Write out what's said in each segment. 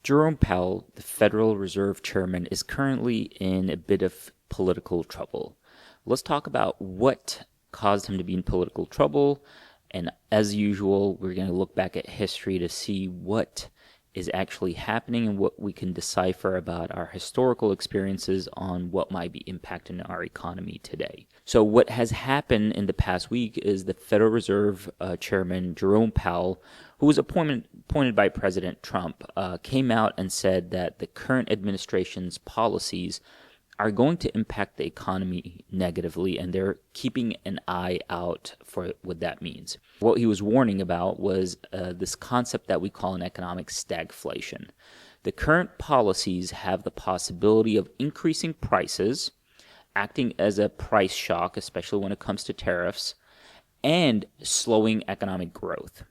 Jerome Powell, the Federal Reserve Chairman, is currently in a bit of political trouble. Let's talk about what caused him to be in political trouble. And as usual, we're going to look back at history to see what is actually happening and what we can decipher about our historical experiences on what might be impacting our economy today. So what has happened in the past week is the Federal Reserve Chairman Jerome Powell, who was appointed by President Trump, came out and said that the current administration's policies are going to impact the economy negatively, and they're keeping an eye out for what that means. What he was warning about was this concept that we call in economics stagflation. The current policies have the possibility of increasing prices, acting as a price shock, especially when it comes to tariffs, and slowing economic growth.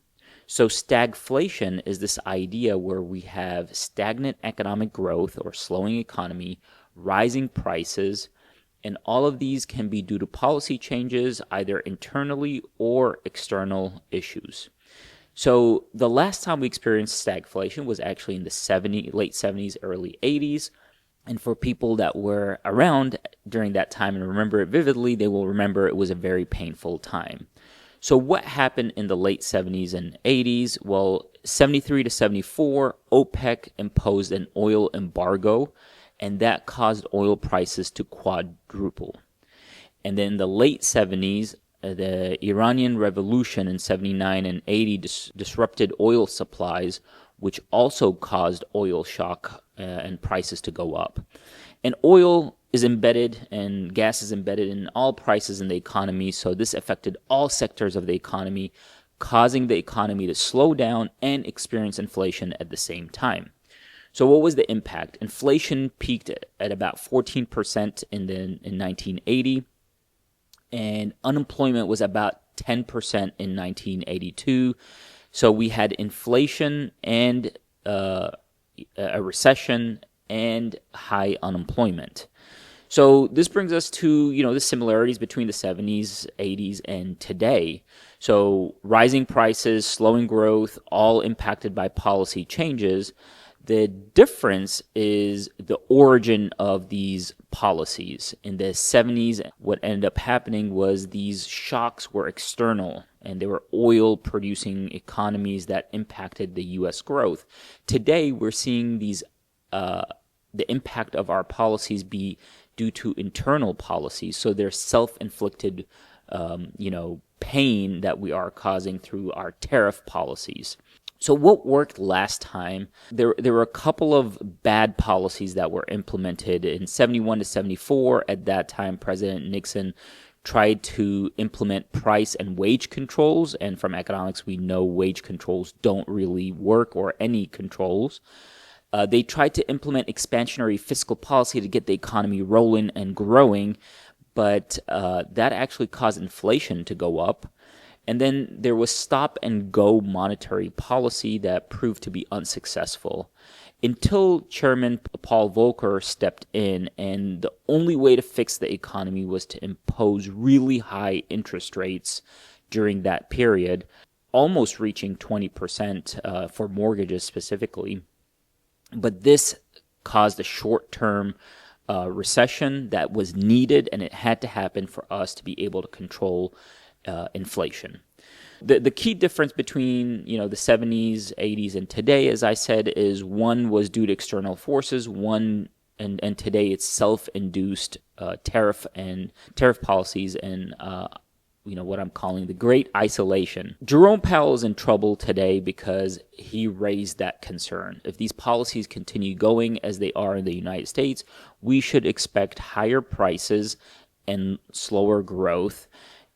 So stagflation is this idea where we have stagnant economic growth or slowing economy, rising prices, and all of these can be due to policy changes, either internally or external issues. So the last time we experienced stagflation was actually in the late 70s, early 80s. And for people that were around during that time and remember it vividly, they will remember it was a very painful time. So what happened in the late 70s and 80s? Well, 73 to 74, OPEC imposed an oil embargo, and that caused oil prices to quadruple. And then in the late 70s, the Iranian Revolution in 79 and 80 disrupted oil supplies, which also caused oil shock and prices to go up. And oil is embedded and gas is embedded in all prices in the economy, so this affected all sectors of the economy, causing the economy to slow down and experience inflation at the same time. So what was the impact? Inflation peaked at about 14% in 1980, and unemployment was about 10% in 1982. So we had inflation and a recession and high unemployment. So this brings us to, the similarities between the 70s, 80s, and today. So rising prices, slowing growth, all impacted by policy changes. The difference is the origin of these policies. In the 70s, what ended up happening was these shocks were external, and they were oil-producing economies that impacted the U.S. growth. Today, we're seeing these the impact of our policies be due to internal policies. So they're self-inflicted, pain that we are causing through our tariff policies. So what worked last time? There were a couple of bad policies that were implemented in 71 to 74. At that time, President Nixon tried to implement price and wage controls. And from economics, we know wage controls don't really work, or any controls. They tried to implement expansionary fiscal policy to get the economy rolling and growing, but that actually caused inflation to go up. And then there was stop-and-go monetary policy that proved to be unsuccessful until Chairman Paul Volcker stepped in, and the only way to fix the economy was to impose really high interest rates during that period, almost reaching 20% for mortgages specifically. But this caused a short-term recession that was needed, and it had to happen for us to be able to control inflation. The key difference between the 70s, 80s, and today, as I said, is one was due to external forces. And today it's self-induced tariff policies and what I'm calling the Great Isolation. Jerome Powell is in trouble today because he raised that concern. If these policies continue going as they are in the United States, we should expect higher prices and slower growth,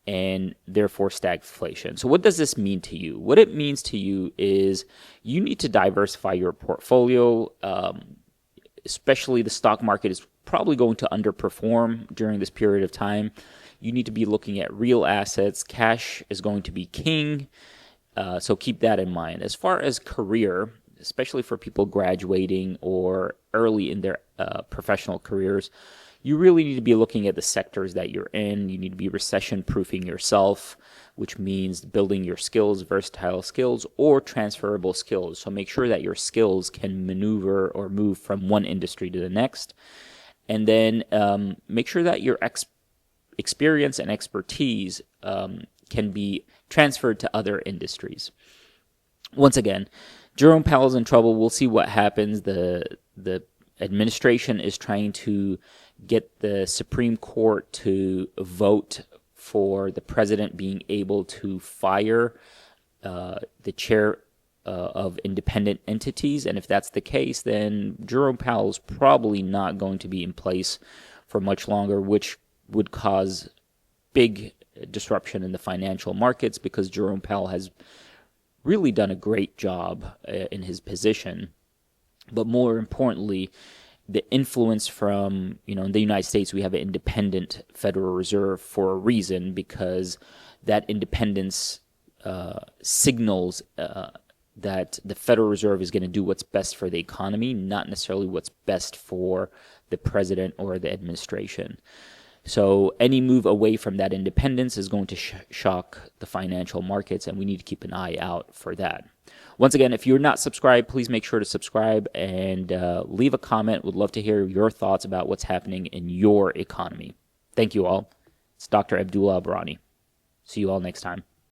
and therefore stagflation. So what does this mean to you? What it means to you is you need to diversify your portfolio, especially the stock market is probably going to underperform during this period of time. You need to be looking at real assets. Cash is going to be king, so keep that in mind. As far as career, especially for people graduating or early in their professional careers, you really need to be looking at the sectors that you're in. You need to be recession proofing yourself, which means building your skills, versatile skills, or transferable skills. So make sure that your skills can maneuver or move from one industry to the next. And then make sure that your experience and expertise can be transferred to other industries. Once again, Jerome Powell's in trouble. We'll see what happens. The administration is trying to get the Supreme Court to vote for the president being able to fire the chair of independent entities. And if that's the case, then Jerome Powell's probably not going to be in place for much longer, which would cause big disruption in the financial markets, because Jerome Powell has really done a great job in his position. But more importantly, the influence from, in the United States, we have an independent Federal Reserve for a reason, because that independence signals that the Federal Reserve is going to do what's best for the economy, not necessarily what's best for the president or the administration. So any move away from that independence is going to shock the financial markets, and we need to keep an eye out for that. Once again, if you're not subscribed, please make sure to subscribe and leave a comment. Would love to hear your thoughts about what's happening in your economy. Thank you all. It's Dr. Abdullah Abrani. See you all next time.